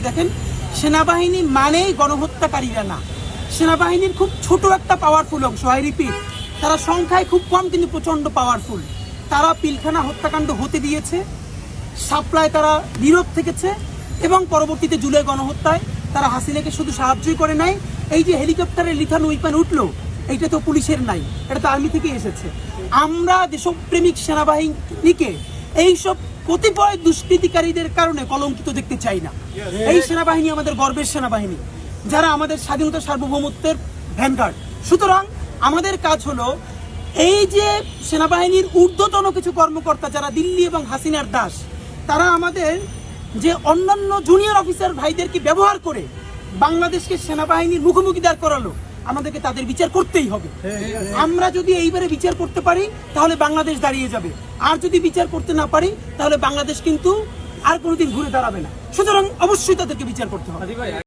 দেখেন, সেনাবাহিনী মানেই গণহত্যাকারীরা না, সেনাবাহিনীর খুব ছোট একটা পাওয়ারফুল অংশ। আই রিপিট, তারা সংখ্যায় খুব কম কিন্তু প্রচণ্ড পাওয়ারফুল। তারা পিলখানা হত্যাকাণ্ড হতে দিয়েছে, সাপ্লাই তারা নীরব থেকেছে, এবং পরবর্তীতে জুলাই গণহত্যায় তারা হাসিনাকে শুধু সাহায্যই করে নাই। এই যে হেলিকপ্টারের লিথান উইপন উঠলো, এইটা তো পুলিশের নাই, এটা তো আর্মি থেকে এসেছে। আমরা দেশপ্রেমিক সেনাবাহিনীকে এইসব কতিপয় দুষ্কৃতিকারীদের কারণে কলঙ্কিত দেখতে চাই না। এই সেনাবাহিনী আমাদের গর্বের সেনাবাহিনী, যারা আমাদের স্বাধীনতা সার্বভৌমত্বের ভ্যানগার্ড। সুতরাং আমাদের কাজ হলো এই যে সেনাবাহিনীর ঊর্ধ্বতন কিছু কর্মকর্তা যারা দিল্লি এবং হাসিনার দাস, তারা আমাদের যে অন্যান্য জুনিয়র অফিসার ভাইদেরকে ব্যবহার করে বাংলাদেশকে সেনাবাহিনীর মুখোমুখি দাঁড় করালো, আমাদেরকে তাদের বিচার করতেই হবে। আমরা যদি এইবারে বিচার করতে পারি তাহলে বাংলাদেশ দাঁড়িয়ে যাবে, আর যদি বিচার করতে না পারি তাহলে বাংলাদেশ কিন্তু আর কোনোদিন ঘুরে দাঁড়াবে না। সুতরাং অবশ্যই তাদেরকে বিচার করতে হবে।